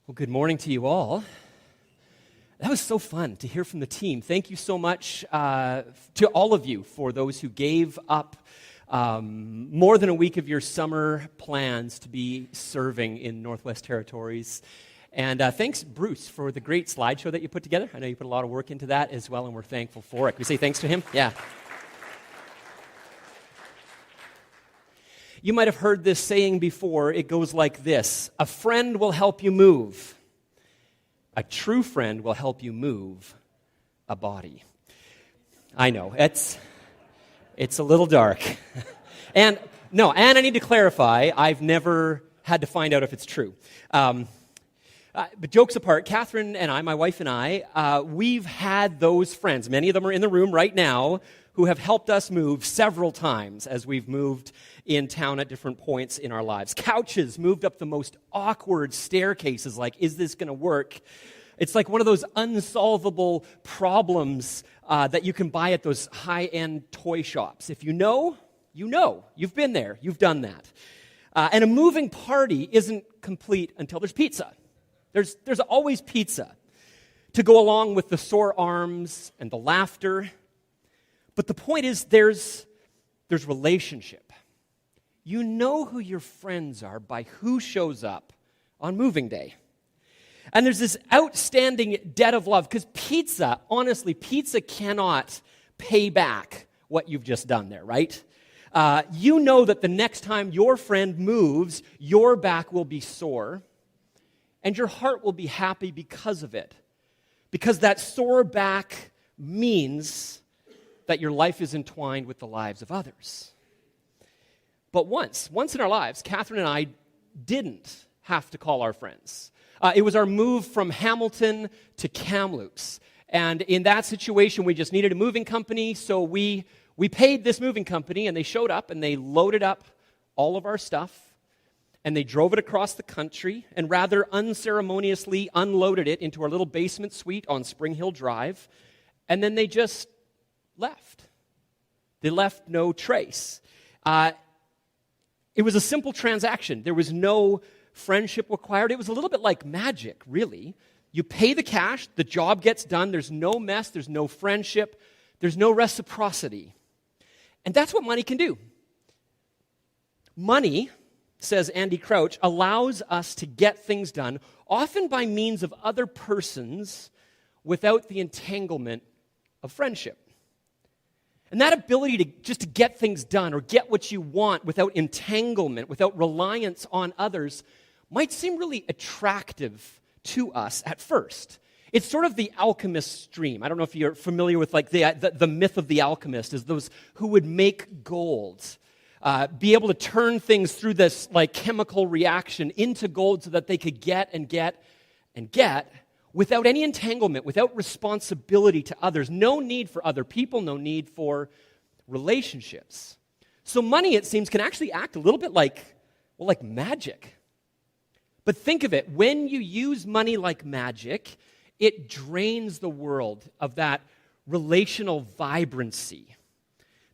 Well, good morning to you all. That was so fun to hear from the team. Thank you so much to all of you for those who gave up more than a week of your summer plans to be serving in Northwest Territories. And thanks, Bruce, for the great slideshow that you put together. I know you put a lot of work into that as well, and we're thankful for it. Can we say thanks to him? Yeah. You might have heard this saying before. It goes like this: a friend will help you move. A true friend will help you move a body. I know, it's a little dark. And I need to clarify, I've never had to find out if it's true. But jokes apart, Catherine and I, my wife and I, we've had those friends, many of them are in the room right now, who have helped us move several times as we've moved in town at different points in our lives. Couches moved up the most awkward staircases, like, is this going to work? It's like one of those unsolvable problems that you can buy at those high-end toy shops. If you know, you know. You've been there. You've done that. And a moving party isn't complete until there's pizza. There's always pizza to go along with the sore arms and the laughter. But the point is, there's relationship. You know who your friends are by who shows up on moving day. And there's this outstanding debt of love, because pizza, honestly, pizza cannot pay back what you've just done there, right? You know that the next time your friend moves, your back will be sore, and your heart will be happy because of it. Because that sore back means that your life is entwined with the lives of others. But once in our lives, Catherine and I didn't have to call our friends. It was our move from Hamilton to Kamloops. And in that situation, we just needed a moving company, so we paid this moving company, and they showed up, and they loaded up all of our stuff, and they drove it across the country, and rather unceremoniously unloaded it into our little basement suite on Spring Hill Drive, and then they just left. They left no trace. It was a simple transaction. There was no friendship required. It was a little bit like magic, really. You pay the cash, the job gets done, there's no mess, there's no friendship, there's no reciprocity. And that's what money can do. Money, says Andy Crouch, allows us to get things done, often by means of other persons, without the entanglement of friendship. And that ability to get things done or get what you want without entanglement, without reliance on others, might seem really attractive to us at first. It's sort of the alchemist's dream. I don't know if you're familiar with like the myth of the alchemist, is those who would make gold, be able to turn things through this like chemical reaction into gold so that they could get and get and get without any entanglement, without responsibility to others. No need for other people, no need for relationships. So money, it seems, can actually act a little bit like magic. But think of it, when you use money like magic, it drains the world of that relational vibrancy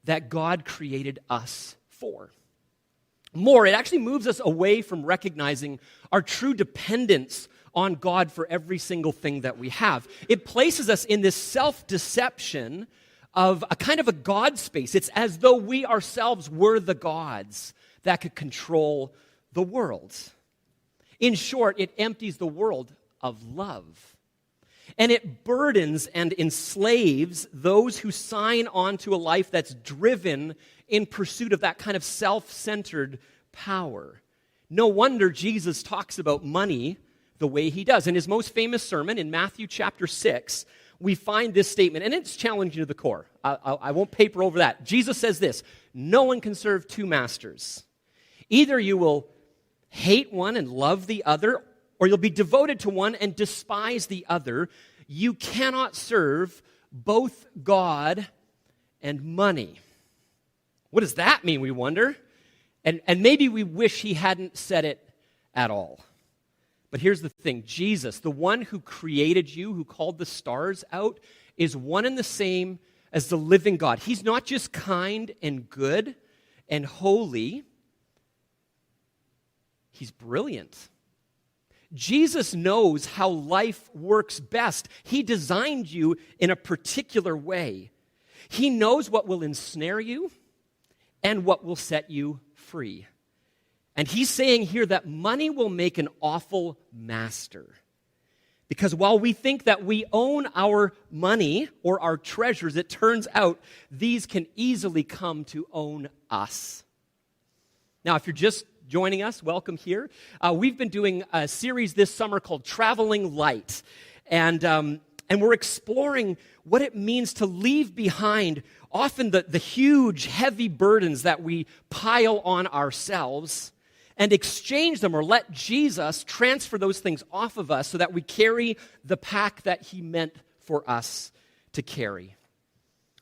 that God created us for. More, it actually moves us away from recognizing our true dependence on God for every single thing that we have. It places us in this self-deception of a kind of a God space. It's as though we ourselves were the gods that could control the world. In short, it empties the world of love. And it burdens and enslaves those who sign on to a life that's driven in pursuit of that kind of self-centered power. No wonder Jesus talks about money the way he does. In his most famous sermon, in Matthew chapter 6, we find this statement, and it's challenging to the core. I won't paper over that. Jesus says this: no one can serve two masters. Either you will hate one and love the other, or you'll be devoted to one and despise the other. You cannot serve both God and money. What does that mean, we wonder? And maybe we wish he hadn't said it at all. But here's the thing. Jesus, the one who created you, who called the stars out, is one and the same as the living God. He's not just kind and good and holy. He's brilliant. Jesus knows how life works best. He designed you in a particular way. He knows what will ensnare you and what will set you free. And he's saying here that money will make an awful master. Because while we think that we own our money or our treasures, it turns out these can easily come to own us. Now, if you're just joining us, welcome here. We've been doing a series this summer called Traveling Light. And we're exploring what it means to leave behind often the huge, heavy burdens that we pile on ourselves and exchange them or let Jesus transfer those things off of us so that we carry the pack that he meant for us to carry.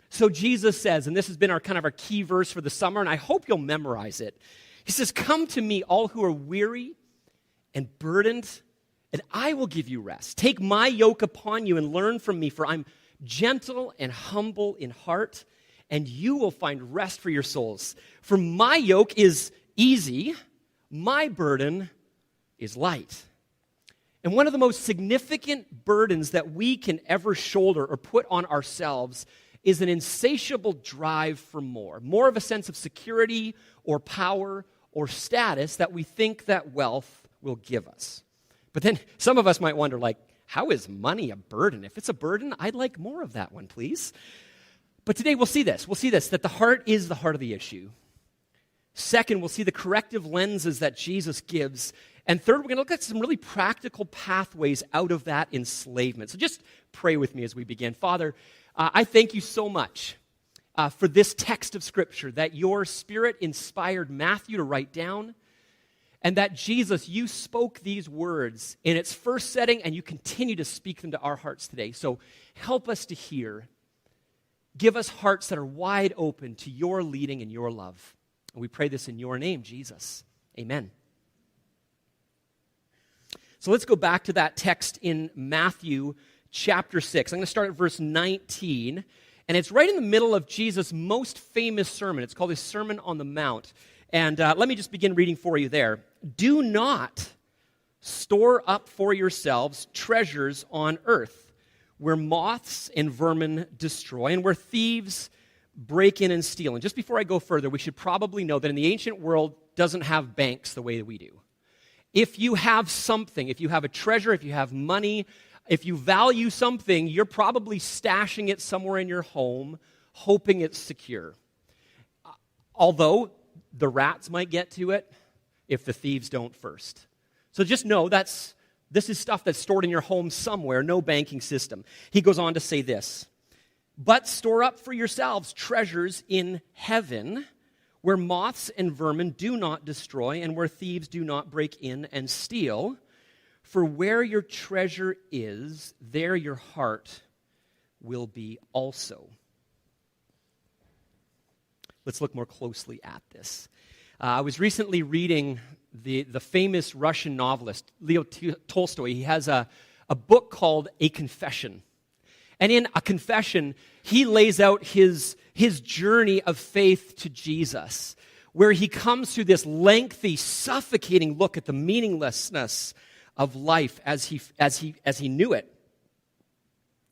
So Jesus says, and this has been our key verse for the summer, and I hope you'll memorize it. He says, "Come to me, all who are weary and burdened, and I will give you rest. Take my yoke upon you and learn from me, for I'm gentle and humble in heart, and you will find rest for your souls. For my yoke is easy, my burden is light." And one of the most significant burdens that we can ever shoulder or put on ourselves is an insatiable drive for more of a sense of security or power or status that we think that wealth will give us. But then some of us might wonder, how is money a burden? If it's a burden, I'd like more of that one, please. But today we'll see this. We'll see this, that the heart is the heart of the issue. Second, we'll see the corrective lenses that Jesus gives. And third, we're going to look at some really practical pathways out of that enslavement. So just pray with me as we begin. Father, I thank you so much for this text of Scripture that your Spirit inspired Matthew to write down, and that, Jesus, you spoke these words in its first setting, and you continue to speak them to our hearts today. So help us to hear. Give us hearts that are wide open to your leading and your love. And we pray this in your name, Jesus. Amen. So let's go back to that text in Matthew chapter 6. I'm going to start at verse 19. And it's right in the middle of Jesus' most famous sermon. It's called his Sermon on the Mount. And let me just begin reading for you there. "Do not store up for yourselves treasures on earth, where moths and vermin destroy, and where thieves break in and steal." And just before I go further, we should probably know that in the ancient world doesn't have banks the way that we do. If you have something, if you have a treasure, if you have money, if you value something, you're probably stashing it somewhere in your home, hoping it's secure. Although the rats might get to it if the thieves don't first. So just know this is stuff that's stored in your home somewhere, no banking system. He goes on to say this, "But store up for yourselves treasures in heaven, where moths and vermin do not destroy, and where thieves do not break in and steal. For where your treasure is, there your heart will be also." Let's look more closely at this. I was recently reading the famous Russian novelist, Leo Tolstoy. He has a book called A Confession. And in A Confession, he lays out his journey of faith to Jesus, where he comes through this lengthy, suffocating look at the meaninglessness of life as he knew it.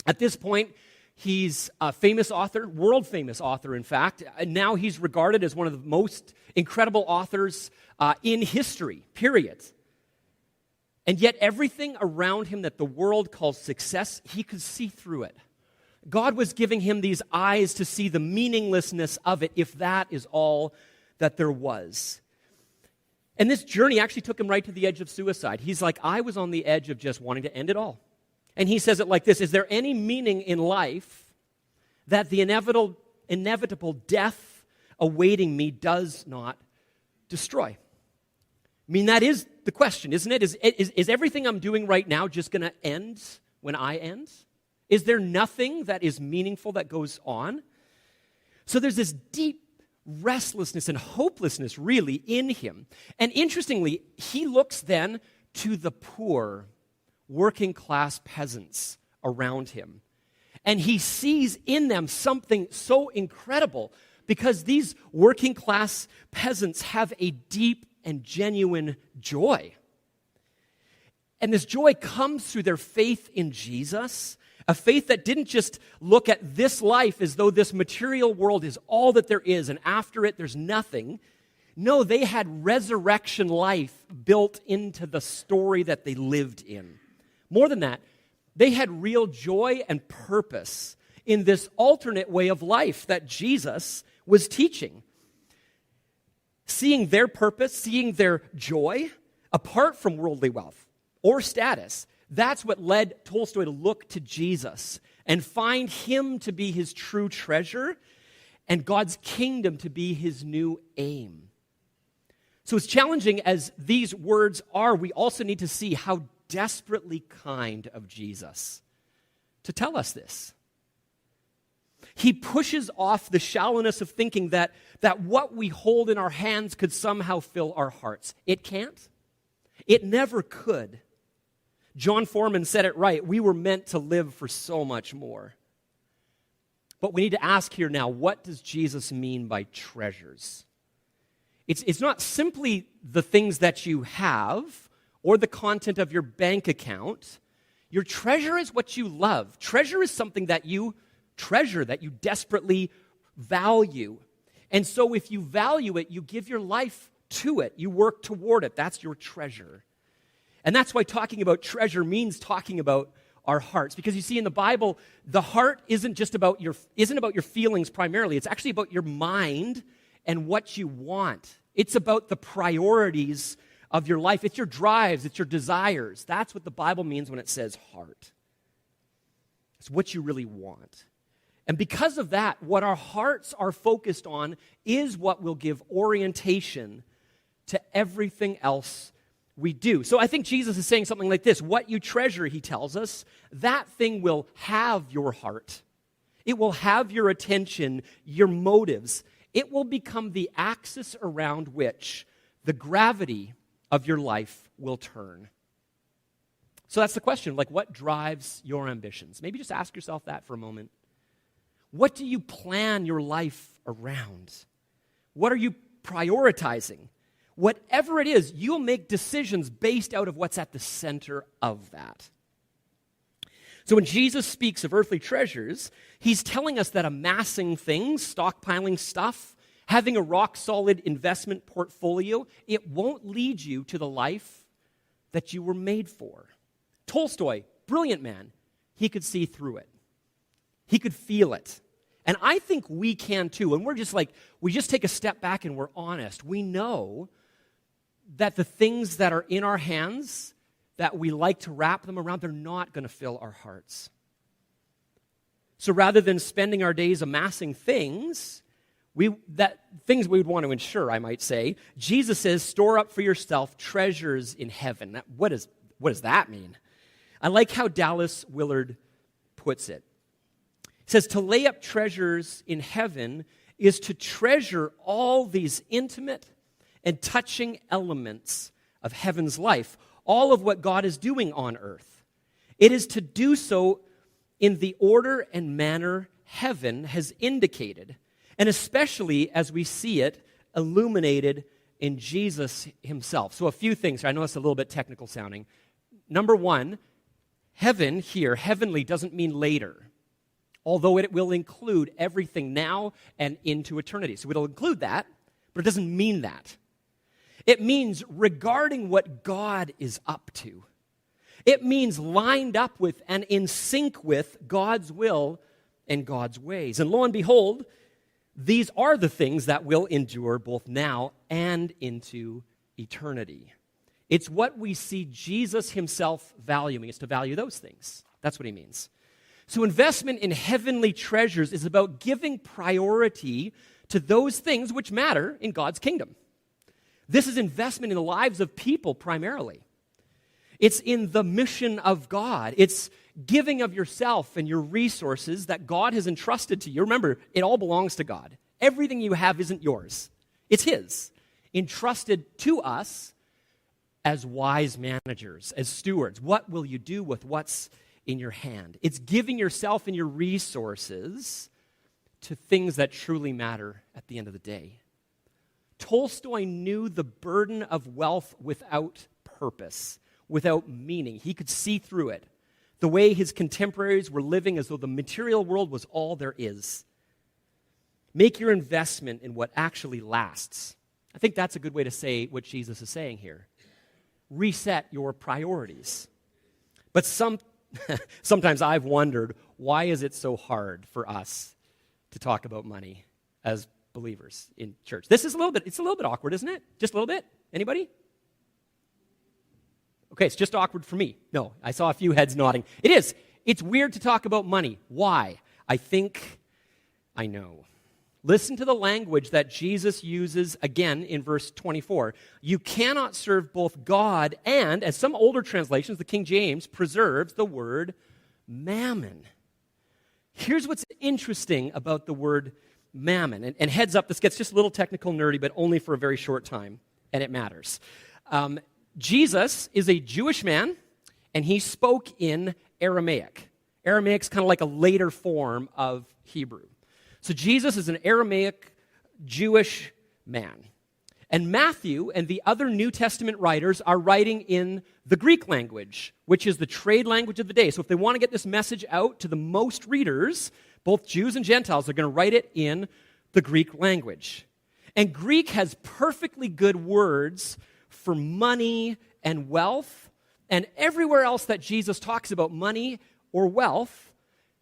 At this point, he's a famous author, world-famous author, in fact. And now he's regarded as one of the most incredible authors in history, period. And yet everything around him that the world calls success, he could see through it. God was giving him these eyes to see the meaninglessness of it, if that is all that there was. And this journey actually took him right to the edge of suicide. He's like, I was on the edge of just wanting to end it all. And he says it like this: is there any meaning in life that the inevitable death awaiting me does not destroy? I mean, that is the question, isn't it? Is everything I'm doing right now just going to end when I end? Is there nothing that is meaningful that goes on? So there's this deep restlessness and hopelessness really in him. And interestingly, he looks then to the poor, working class peasants around him. And he sees in them something so incredible, because these working class peasants have a deep and genuine joy. And this joy comes through their faith in Jesus, a faith that didn't just look at this life as though this material world is all that there is, and after it there's nothing. No, they had resurrection life built into the story that they lived in. More than that, they had real joy and purpose in this alternate way of life that Jesus was teaching. Seeing their purpose, seeing their joy, apart from worldly wealth or status, that's what led Tolstoy to look to Jesus and find him to be his true treasure and God's kingdom to be his new aim. So as challenging as these words are, we also need to see how desperately kind of Jesus to tell us this. He pushes off the shallowness of thinking that what we hold in our hands could somehow fill our hearts. It can't. It never could. John Foreman said it right. We were meant to live for so much more. But we need to ask here now, what does Jesus mean by treasures? It's not simply the things that you have or the content of your bank account. Your treasure is what you love. Treasure is something that you treasure, that you desperately value. And so if you value it, you give your life to it. You work toward it. That's your treasure. And that's why talking about treasure means talking about our hearts. Because you see, in the Bible, the heart isn't about your feelings primarily. It's actually about your mind and what you want. It's about the priorities of your life. It's your drives. It's your desires. That's what the Bible means when it says heart. It's what you really want. And because of that, what our hearts are focused on is what will give orientation to everything else we do. So I think Jesus is saying something like this: what you treasure, he tells us, that thing will have your heart. It will have your attention, your motives. It will become the axis around which the gravity of your life will turn. So that's the question, what drives your ambitions? Maybe just ask yourself that for a moment. What do you plan your life around? What are you prioritizing? Whatever it is, you'll make decisions based out of what's at the center of that. So when Jesus speaks of earthly treasures, he's telling us that amassing things, stockpiling stuff, having a rock-solid investment portfolio, it won't lead you to the life that you were made for. Tolstoy, brilliant man, he could see through it. He could feel it. And I think we can too. And we just take a step back and we're honest. We know that the things that are in our hands, that we like to wrap them around, they're not going to fill our hearts. So rather than spending our days amassing things, things we would want to ensure, I might say, Jesus says, store up for yourself treasures in heaven. What does that mean? I like how Dallas Willard puts it. He says, to lay up treasures in heaven is to treasure all these intimate and touching elements of heaven's life, all of what God is doing on earth. It is to do so in the order and manner heaven has indicated, and especially as we see it illuminated in Jesus himself. So a few things. I know it's a little bit technical sounding. Number one, heaven here, heavenly, doesn't mean later, although it will include everything now and into eternity. So it'll include that, but it doesn't mean that. It means regarding what God is up to. It means lined up with and in sync with God's will and God's ways. And lo and behold, these are the things that will endure both now and into eternity. It's what we see Jesus himself valuing, is to value those things. That's what he means. So investment in heavenly treasures is about giving priority to those things which matter in God's kingdom. This is investment in the lives of people primarily. It's in the mission of God. It's giving of yourself and your resources that God has entrusted to you. Remember, it all belongs to God. Everything you have isn't yours. It's his. Entrusted to us as wise managers, as stewards. What will you do with what's in your hand? It's giving yourself and your resources to things that truly matter at the end of the day. Tolstoy knew the burden of wealth without purpose. without meaning. He could see through it. The way his contemporaries were living as though the material world was all there is. Make your investment in what actually lasts. I think that's a good way to say what Jesus is saying here. Reset your priorities. But sometimes I've wondered, why is it so hard for us to talk about money as believers in church? It's a little bit awkward, isn't it? Just a little bit? Anybody? Okay, it's just awkward for me. No, I saw a few heads nodding. It is. It's weird to talk about money. Why? I think I know. Listen to the language that Jesus uses again in verse 24. You cannot serve both God and, as some older translations, the King James, preserves the word mammon. Here's what's interesting about the word mammon. And heads up, this gets just a little technical nerdy, but only for a very short time, and it matters. Jesus is a Jewish man, and he spoke in Aramaic. Aramaic's kind of like a later form of Hebrew. So Jesus is an Aramaic Jewish man. And Matthew and the other New Testament writers are writing in the Greek language, which is the trade language of the day. So if they want to get this message out to the most readers, both Jews and Gentiles, they're going to write it in the Greek language. And Greek has perfectly good words for money and wealth, and everywhere else that Jesus talks about money or wealth,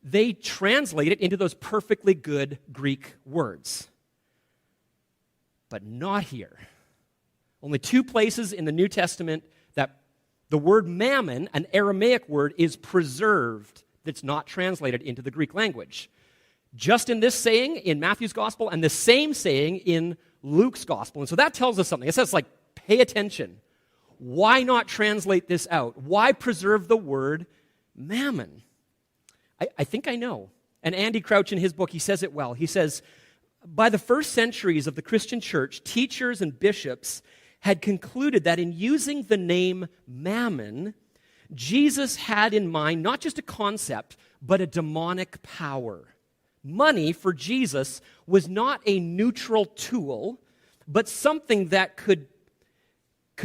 they translate it into those perfectly good Greek words. But not here. Only two places in the New Testament that the word mammon, an Aramaic word, is preserved that's not translated into the Greek language. Just in this saying in Matthew's gospel and the same saying in Luke's gospel. And so that tells us something. It says, pay attention. Why not translate this out? Why preserve the word mammon? I think I know. And Andy Crouch, in his book, he says it well. He says, by the first centuries of the Christian church, teachers and bishops had concluded that in using the name mammon, Jesus had in mind not just a concept, but a demonic power. Money, for Jesus, was not a neutral tool, but something that could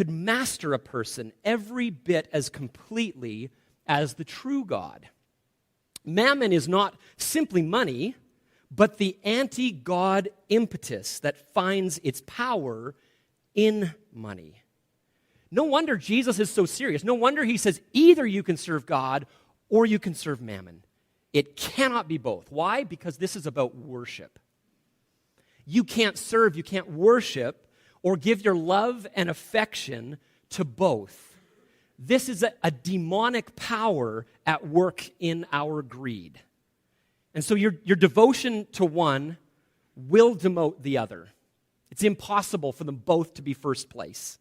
master a person every bit as completely as the true God. Mammon is not simply money, but the anti-God impetus that finds its power in money. No wonder Jesus is so serious. No wonder he says either you can serve God or you can serve mammon. It cannot be both. Why? Because this is about worship. You can't serve, you can't worship, or give your love and affection to both. This is a demonic power at work in our greed. And so your devotion to one will demote the other. It's impossible for them both to be first place.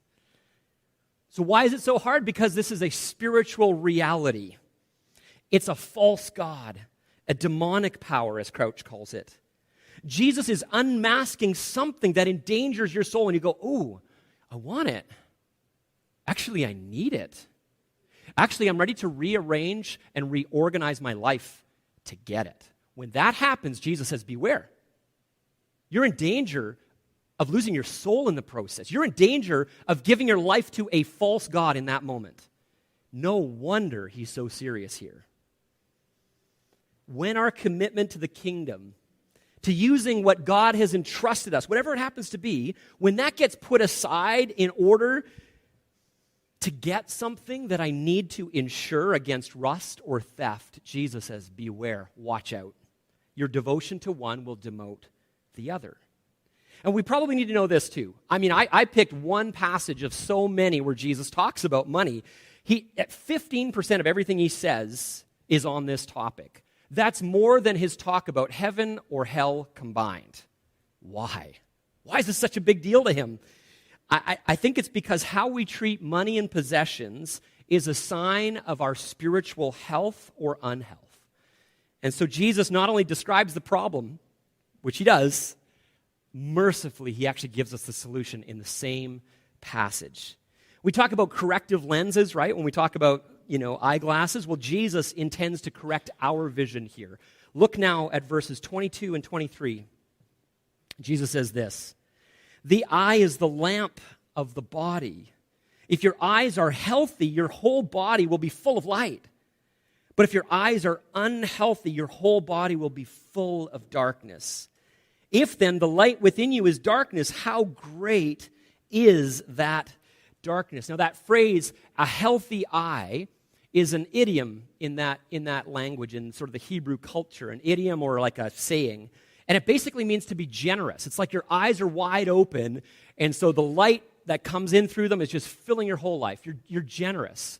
So why is it so hard? Because this is a spiritual reality. It's a false god, a demonic power, as Crouch calls it. Jesus is unmasking something that endangers your soul, and you go, ooh, I want it. Actually, I need it. Actually, I'm ready to rearrange and reorganize my life to get it. When that happens, Jesus says, beware. You're in danger of losing your soul in the process. You're in danger of giving your life to a false god in that moment. No wonder he's so serious here. When our commitment to the kingdom, to using what God has entrusted us, whatever it happens to be, when that gets put aside in order to get something that I need to insure against rust or theft, Jesus says, beware, watch out. Your devotion to one will demote the other. And we probably need to know this too. I picked one passage of so many where Jesus talks about money. At 15% of everything he says is on this topic. That's more than his talk about heaven or hell combined. Why? Why is this such a big deal to him? I think it's because how we treat money and possessions is a sign of our spiritual health or unhealth. And so Jesus not only describes the problem, which he does, mercifully, he actually gives us the solution in the same passage. We talk about corrective lenses, right? When we talk about, eyeglasses, well, Jesus intends to correct our vision here. Look now at verses 22 and 23. Jesus says this, "The eye is the lamp of the body. If your eyes are healthy, your whole body will be full of light. But if your eyes are unhealthy, your whole body will be full of darkness. If then the light within you is darkness, how great is that darkness? Now that phrase, a healthy eye, is an idiom in that language, in sort of the Hebrew culture, an idiom or like a saying. And it basically means to be generous. It's like your eyes are wide open, and so the light that comes in through them is just filling your whole life. You're generous.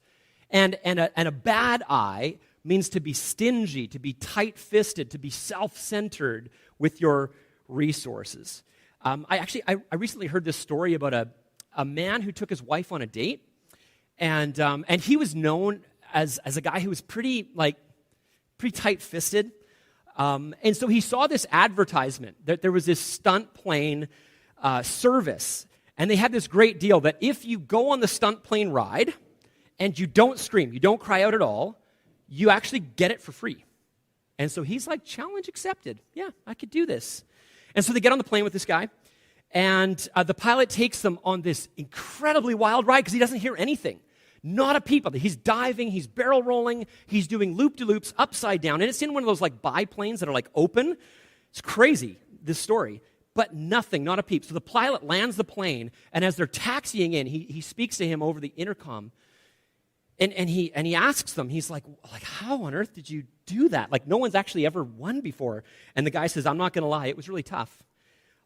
And a bad eye means to be stingy, to be tight-fisted, to be self-centered with your resources. I recently heard this story about a man who took his wife on a date, and he was known as a guy who was pretty tight-fisted. And so he saw this advertisement that there was this stunt plane service, and they had this great deal that if you go on the stunt plane ride and you don't scream, you don't cry out at all, you actually get it for free. And so he's like, challenge accepted. Yeah, I could do this. And so they get on the plane with this guy, and the pilot takes them on this incredibly wild ride because he doesn't hear anything. Not a peep. He's diving, he's barrel rolling, he's doing loop-de-loops upside down, and it's in one of those like biplanes that are like open. It's crazy, this story. But nothing, not a peep. So the pilot lands the plane, and as they're taxiing in, he speaks to him over the intercom. And he asks them, he's like, how on earth did you do that? Like, no one's actually ever won before. And the guy says, I'm not going to lie, it was really tough.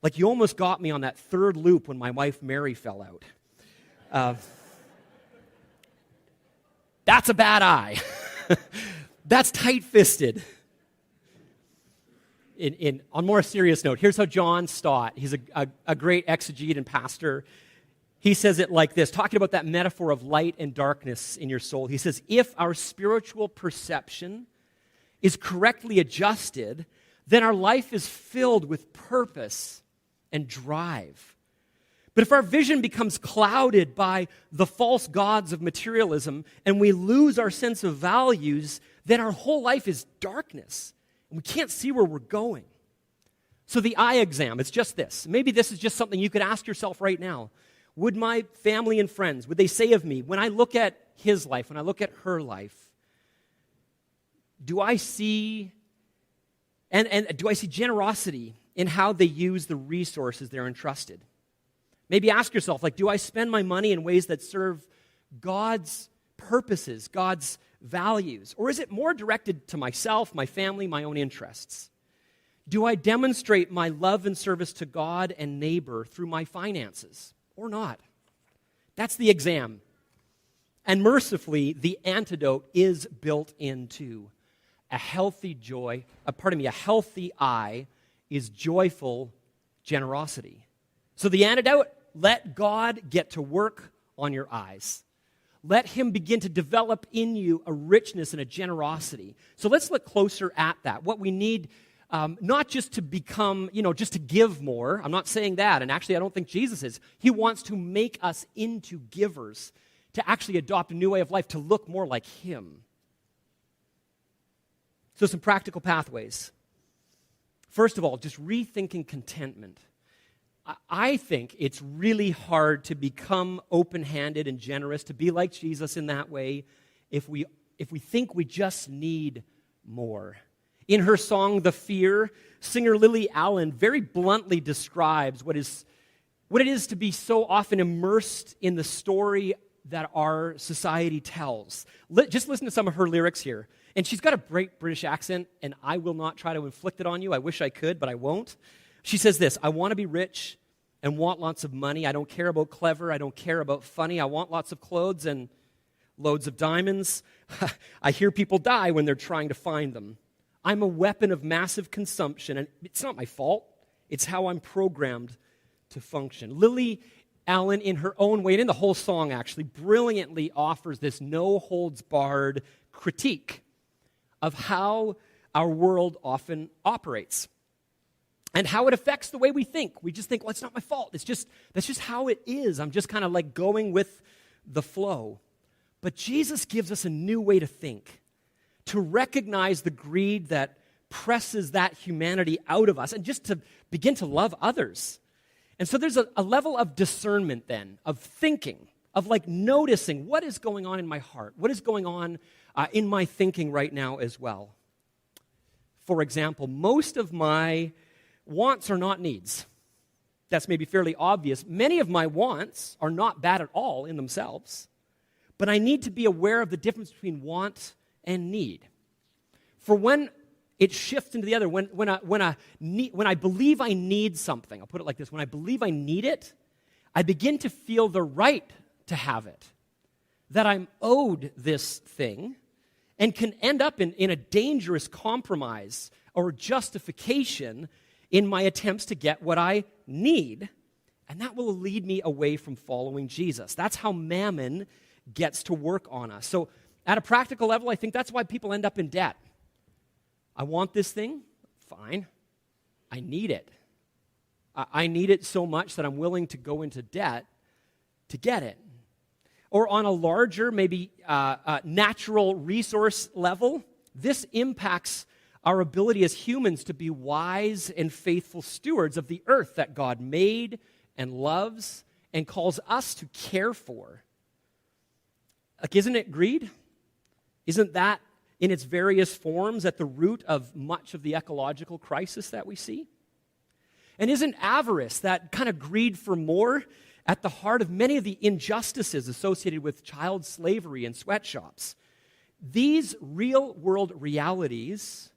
Like, you almost got me on that third loop when my wife Mary fell out. That's a bad eye. That's tight-fisted. On more serious note, here's how John Stott, he's a great exegete and pastor. He says it like this, talking about that metaphor of light and darkness in your soul. He says, if our spiritual perception is correctly adjusted, then our life is filled with purpose and drive. But if our vision becomes clouded by the false gods of materialism and we lose our sense of values, then our whole life is darkness. And we can't see where we're going. So the eye exam, it's just this. Maybe this is just something you could ask yourself right now. Would my family and friends, would they say of me, when I look at his life, when I look at her life, do I see generosity in how they use the resources they're entrusted? Maybe ask yourself, do I spend my money in ways that serve God's purposes, God's values? Or is it more directed to myself, my family, my own interests? Do I demonstrate my love and service to God and neighbor through my finances or not? That's the exam. And mercifully, the antidote is built into a healthy eye is joyful generosity. So the antidote, let God get to work on your eyes. Let him begin to develop in you a richness and a generosity. So let's look closer at that. What we need, not just to become, just to give more. I'm not saying that, and actually I don't think Jesus is. He wants to make us into givers, to actually adopt a new way of life, to look more like him. So some practical pathways. First of all, just rethinking contentment. I think it's really hard to become open-handed and generous, to be like Jesus in that way, if we think we just need more. In her song, The Fear, singer Lily Allen very bluntly describes what it is to be so often immersed in the story that our society tells. Just listen to some of her lyrics here. And she's got a great British accent, and I will not try to inflict it on you. I wish I could, but I won't. She says this, I want to be rich and want lots of money. I don't care about clever. I don't care about funny. I want lots of clothes and loads of diamonds. I hear people die when they're trying to find them. I'm a weapon of massive consumption, and it's not my fault. It's how I'm programmed to function. Lily Allen, in her own way, and in the whole song actually, brilliantly offers this no-holds-barred critique of how our world often operates and how it affects the way we think. We just think, well, it's not my fault. That's just how it is. I'm just kind of going with the flow. But Jesus gives us a new way to think, to recognize the greed that presses that humanity out of us and just to begin to love others. And so there's a level of discernment then, of thinking, of like noticing what is going on in my heart, what is going on in my thinking right now as well. For example, most of my wants are not needs. That's maybe fairly obvious. Many of my wants are not bad at all in themselves, but I need to be aware of the difference between want and need. For when it shifts into the other, when I believe I need something, I'll put it like this, when I believe I need it, I begin to feel the right to have it, that I'm owed this thing, and can end up in a dangerous compromise or justification in my attempts to get what I need, and that will lead me away from following Jesus. That's how mammon gets to work on us. So at a practical level, I think that's why people end up in debt. I want this thing, fine. I need it. I need it so much that I'm willing to go into debt to get it. Or on a larger, maybe natural resource level, this impacts our ability as humans to be wise and faithful stewards of the earth that God made and loves and calls us to care for. Like, isn't it greed? Isn't that in its various forms at the root of much of the ecological crisis that we see? And isn't avarice, that kind of greed for more, at the heart of many of the injustices associated with child slavery and sweatshops? These real-world realities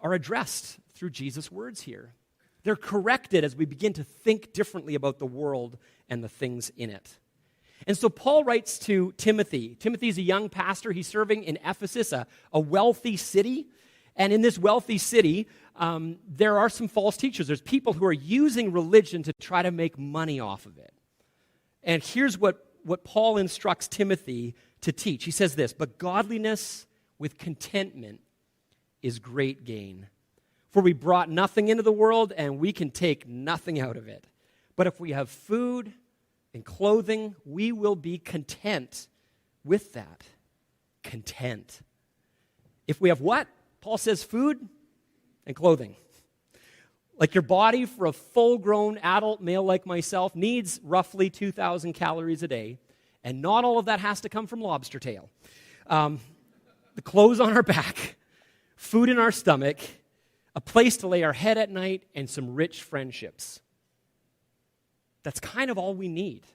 are addressed through Jesus' words here. They're corrected as we begin to think differently about the world and the things in it. And so Paul writes to Timothy. Timothy's a young pastor. He's serving in Ephesus, a wealthy city. And in this wealthy city, there are some false teachers. There's people who are using religion to try to make money off of it. And here's what Paul instructs Timothy to teach. He says this, "But godliness with contentment is great gain. For we brought nothing into the world, and we can take nothing out of it. But if we have food and clothing, we will be content with that." Content. If we have what? Paul says food and clothing. Like your body, for a full-grown adult male like myself, needs roughly 2,000 calories a day, and not all of that has to come from lobster tail. The clothes on our back, food in our stomach, a place to lay our head at night, and some rich friendships. That's kind of all we need.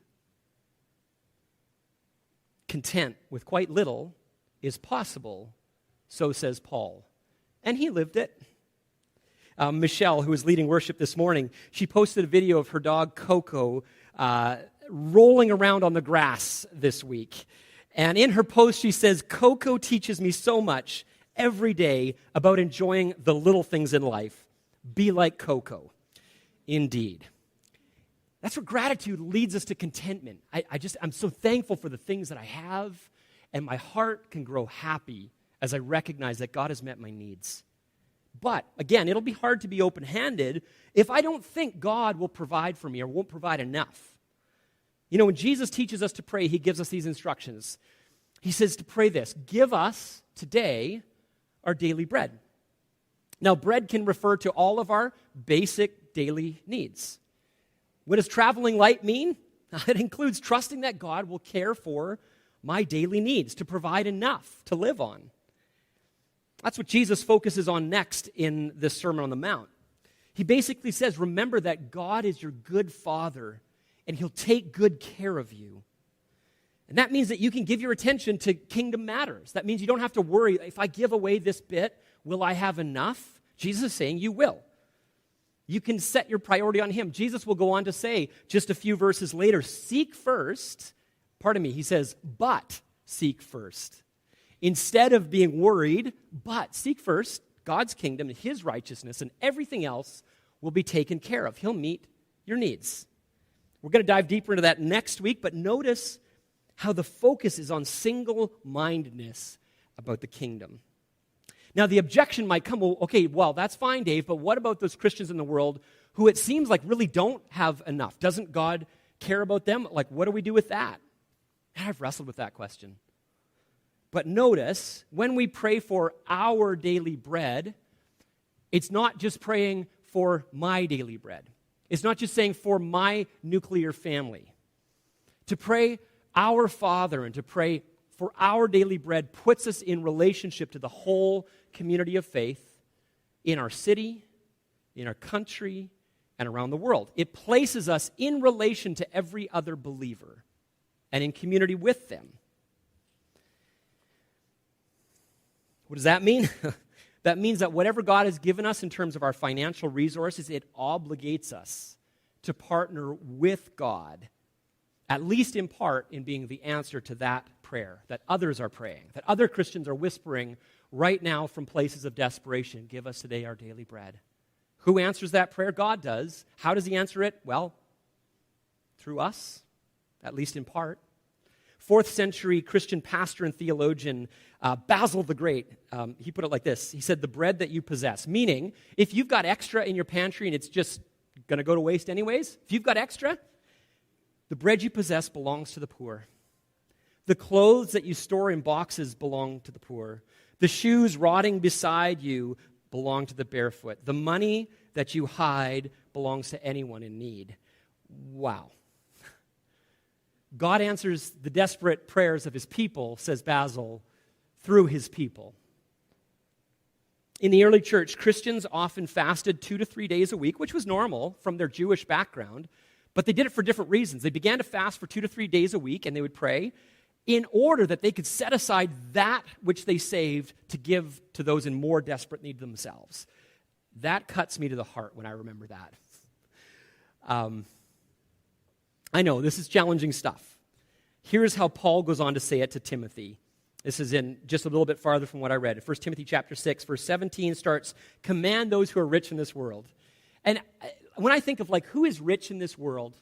Content with quite little is possible, so says Paul. And he lived it. Michelle, who was leading worship this morning, she posted a video of her dog Coco rolling around on the grass this week. And in her post, she says, "Coco teaches me so much every day about enjoying the little things in life. Be like Coco." Indeed. That's where gratitude leads us to contentment. I'm so thankful for the things that I have, and my heart can grow happy as I recognize that God has met my needs. But, again, it'll be hard to be open-handed if I don't think God will provide for me or won't provide enough. You know, when Jesus teaches us to pray, he gives us these instructions. He says to pray this, "Give us today our daily bread." Now, bread can refer to all of our basic daily needs. What does traveling light mean? It includes trusting that God will care for my daily needs, to provide enough to live on. That's what Jesus focuses on next in this Sermon on the Mount. He basically says, remember that God is your good Father, and he'll take good care of you. And that means that you can give your attention to kingdom matters. That means you don't have to worry, if I give away this bit, will I have enough? Jesus is saying you will. You can set your priority on him. Jesus will go on to say, just a few verses later, he says, but seek first. Instead of being worried, but seek first God's kingdom and his righteousness, and everything else will be taken care of. He'll meet your needs. We're going to dive deeper into that next week, but notice how the focus is on single-mindedness about the kingdom. Now, the objection might come, well, that's fine, Dave, but what about those Christians in the world who it seems like really don't have enough? Doesn't God care about them? Like, what do we do with that? And I've wrestled with that question. But notice, when we pray for our daily bread, it's not just praying for my daily bread. It's not just saying for my nuclear family. To pray our Father and to pray for our daily bread puts us in relationship to the whole community of faith in our city, in our country, and around the world. It places us in relation to every other believer and in community with them. What does that mean? That means that whatever God has given us in terms of our financial resources, it obligates us to partner with God, at least in part, in being the answer to that prayer that others are praying, that other Christians are whispering right now from places of desperation, give us today our daily bread. Who answers that prayer? God does. How does he answer it? Well, through us, at least in part. 4th century Christian pastor and theologian Basil the Great, he put it like this. He said, the bread that you possess, meaning if you've got extra in your pantry and it's just going to go to waste anyways, if you've got extra, the bread you possess belongs to the poor. The clothes that you store in boxes belong to the poor. The shoes rotting beside you belong to the barefoot. The money that you hide belongs to anyone in need. Wow. God answers the desperate prayers of his people, says Basil, through his people. In the early church, Christians often fasted 2 to 3 days a week, which was normal from their Jewish background, but they did it for different reasons. They began to fast for 2 to 3 days a week, and they would pray in order that they could set aside that which they saved to give to those in more desperate need themselves. That cuts me to the heart when I remember that. I know, this is challenging stuff. Here's how Paul goes on to say it to Timothy. This is in just a little bit farther from what I read. 1 Timothy chapter 6, verse 17 starts, command those who are rich in this world. And when I think of who is rich in this world,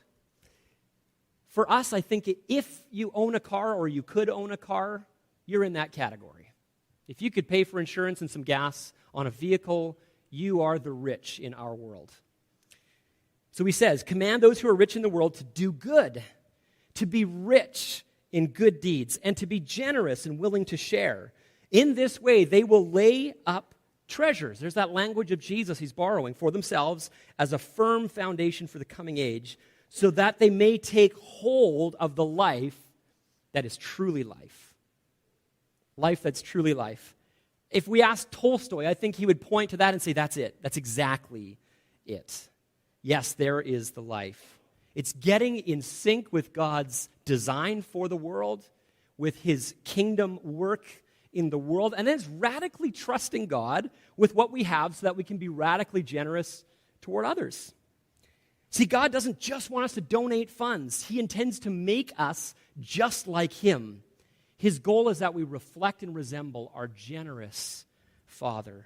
for us, I think if you own a car or you could own a car, you're in that category. If you could pay for insurance and some gas on a vehicle, you are the rich in our world. So he says, command those who are rich in the world to do good, to be rich in good deeds, and to be generous and willing to share. In this way, they will lay up treasures. There's that language of Jesus he's borrowing for themselves as a firm foundation for the coming age, so that they may take hold of the life that is truly life. Life that's truly life. If we asked Tolstoy, I think he would point to that and say, that's it. That's exactly it. Yes, there is the life. It's getting in sync with God's design for the world, with his kingdom work in the world, and then it's radically trusting God with what we have so that we can be radically generous toward others. See, God doesn't just want us to donate funds. He intends to make us just like him. His goal is that we reflect and resemble our generous Father,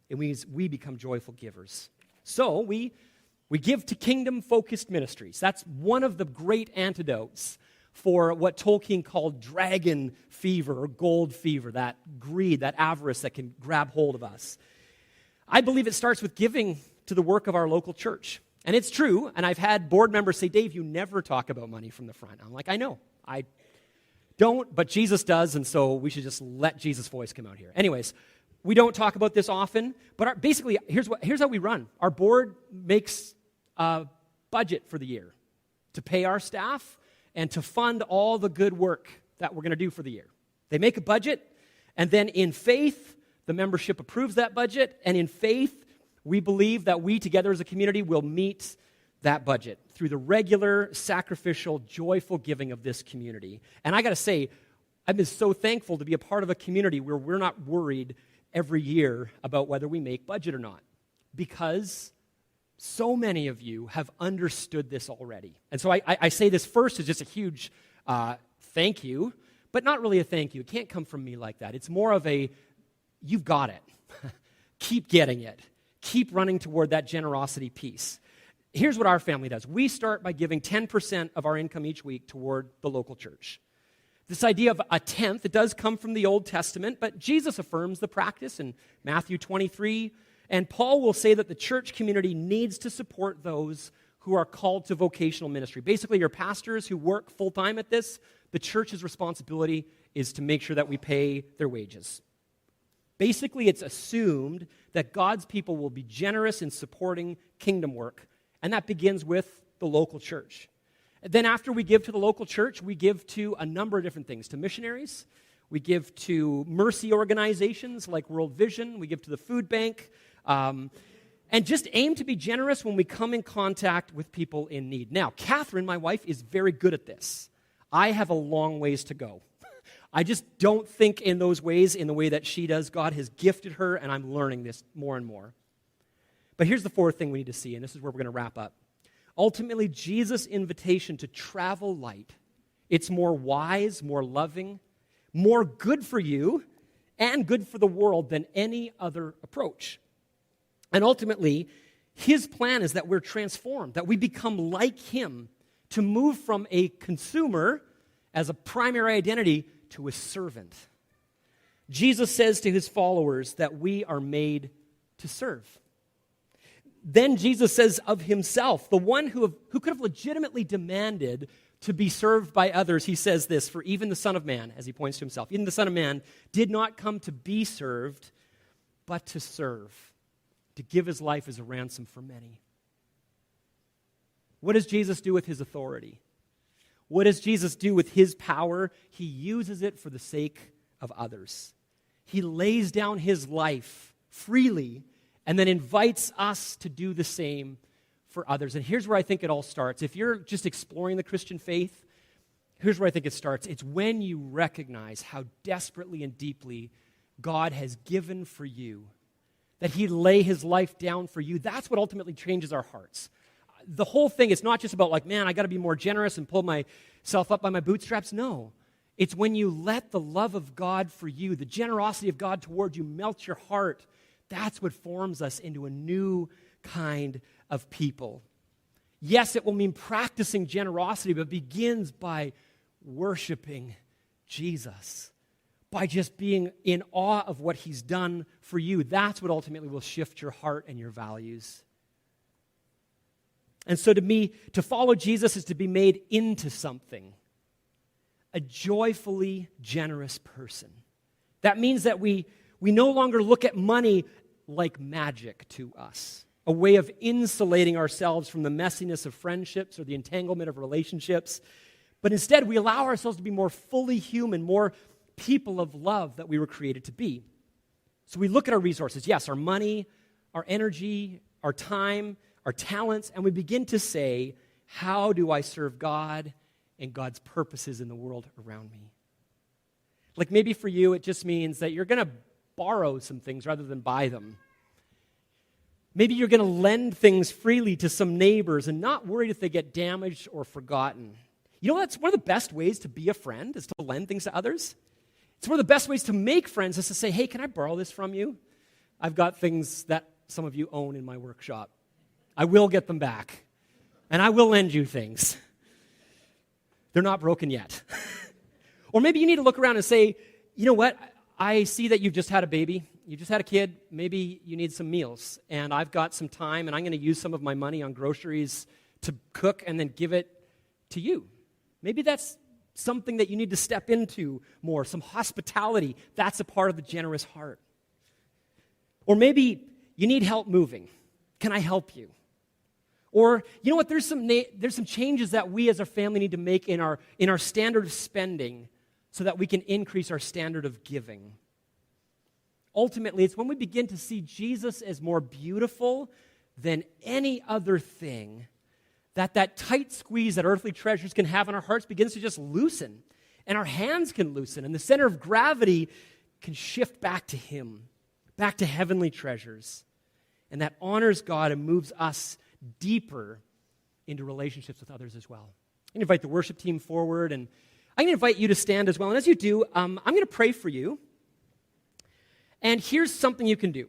and we become joyful givers. So we give to kingdom-focused ministries. That's one of the great antidotes for what Tolkien called dragon fever or gold fever, that greed, that avarice that can grab hold of us. I believe it starts with giving to the work of our local church. And it's true, and I've had board members say, Dave, you never talk about money from the front. I'm like, I know, I don't, but Jesus does, and so we should just let Jesus' voice come out here. Anyways, we don't talk about this often, but basically, here's how we run. Our board makes a budget for the year to pay our staff and to fund all the good work that we're going to do for the year. They make a budget, and then in faith, the membership approves that budget, and in faith, we believe that we together as a community will meet that budget through the regular, sacrificial, joyful giving of this community. And I got to say, I've been so thankful to be a part of a community where we're not worried every year about whether we make budget or not, because so many of you have understood this already. And so I say this first as just a huge thank you, but not really a thank you. It can't come from me like that. It's more of a, you've got it. Keep getting it. Keep running toward that generosity piece. Here's what our family does. We start by giving 10% of our income each week toward the local church. This idea of a tenth, it does come from the Old Testament, but Jesus affirms the practice in Matthew 23, and Paul will say that the church community needs to support those who are called to vocational ministry. Basically, your pastors who work full-time at this, the church's responsibility is to make sure that we pay their wages. Basically, it's assumed that God's people will be generous in supporting kingdom work, and that begins with the local church. Then after we give to the local church, we give to a number of different things, to missionaries. We give to mercy organizations like World Vision. We give to the food bank. And just aim to be generous when we come in contact with people in need. Now, Catherine, my wife, is very good at this. I have a long ways to go. I just don't think in those ways, in the way that she does. God has gifted her, and I'm learning this more and more. But here's the fourth thing we need to see, and this is where we're going to wrap up. Ultimately, Jesus' invitation to travel light, it's more wise, more loving, more good for you, and good for the world than any other approach. And ultimately, his plan is that we're transformed, that we become like him, to move from a consumer as a primary identity to a servant. Jesus says to his followers that we are made to serve. Then Jesus says of himself, the one who could have legitimately demanded to be served by others, he says this, for even the Son of Man, as he points to himself, even the Son of Man did not come to be served, but to serve, to give his life as a ransom for many. What does Jesus do with his authority? What does Jesus do with his power? He uses it for the sake of others. He lays down his life freely and then invites us to do the same for others. And here's where I think it all starts. If you're just exploring the Christian faith, here's where I think it starts. It's when you recognize how desperately and deeply God has given for you, that he lay his life down for you. That's what ultimately changes our hearts. The whole thing is not just about like, man, I got to be more generous and pull myself up by my bootstraps. No. It's when you let the love of God for you, the generosity of God toward you melt your heart. That's what forms us into a new kind of people. Yes, it will mean practicing generosity, but it begins by worshiping Jesus, by just being in awe of what he's done for you. That's what ultimately will shift your heart and your values. And so to me, to follow Jesus is to be made into something, a joyfully generous person. That means that we no longer look at money like magic to us, a way of insulating ourselves from the messiness of friendships or the entanglement of relationships, but instead we allow ourselves to be more fully human, more people of love that we were created to be. So we look at our resources, yes, our money, our energy, our time, our talents, and we begin to say, how do I serve God and God's purposes in the world around me? Like maybe for you, it just means that you're going to borrow some things rather than buy them. Maybe you're going to lend things freely to some neighbors and not worried if they get damaged or forgotten. You know, that's one of the best ways to be a friend, is to lend things to others. It's one of the best ways to make friends, is to say, hey, can I borrow this from you? I've got things that some of you own in my workshop. I will get them back, and I will lend you things. They're not broken yet. Or maybe you need to look around and say, you know what? I see that you've just had a baby. You just had a kid. Maybe you need some meals, and I've got some time, and I'm going to use some of my money on groceries to cook and then give it to you. Maybe that's something that you need to step into more, some hospitality. That's a part of the generous heart. Or maybe you need help moving. Can I help you? Or, you know what, there's some changes that we as a family need to make in our standard of spending so that we can increase our standard of giving. Ultimately, it's when we begin to see Jesus as more beautiful than any other thing that tight squeeze that earthly treasures can have in our hearts begins to just loosen, and our hands can loosen, and the center of gravity can shift back to him, back to heavenly treasures. And that honors God and moves us deeper into relationships with others as well. I'm going to invite the worship team forward, and I'm going to invite you to stand as well. And as you do, I'm going to pray for you. And here's something you can do.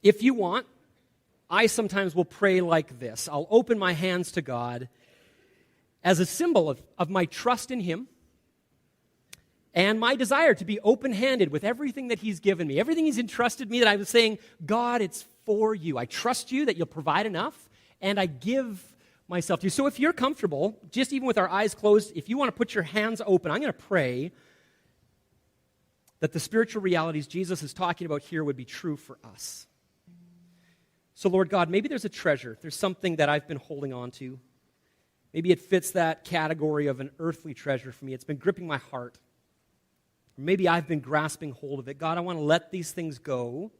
If you want, I sometimes will pray like this. I'll open my hands to God as a symbol of my trust in him and my desire to be open-handed with everything that he's given me, everything he's entrusted me, that I was saying, God, it's for you. I trust you that you'll provide enough, and I give myself to you. So if you're comfortable, just even with our eyes closed, if you want to put your hands open, I'm going to pray that the spiritual realities Jesus is talking about here would be true for us. So, Lord God, maybe there's a treasure. There's something that I've been holding on to. Maybe it fits that category of an earthly treasure for me. It's been gripping my heart. Or maybe I've been grasping hold of it. God, I want to let these things go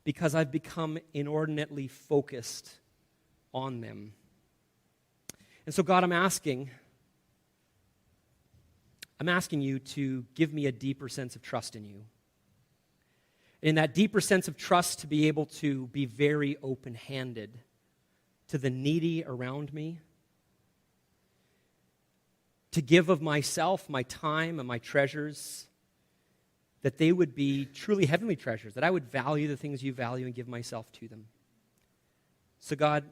because I've become inordinately focused on them. And so, God, I'm asking you to give me a deeper sense of trust in you. In that deeper sense of trust, to be able to be very open-handed to the needy around me, to give of myself, my time, and my treasures, that they would be truly heavenly treasures, that I would value the things you value and give myself to them. So God,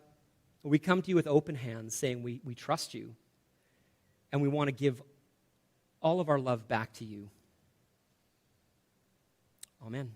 we come to you with open hands, saying we trust you, and we want to give all of our love back to you. Amen.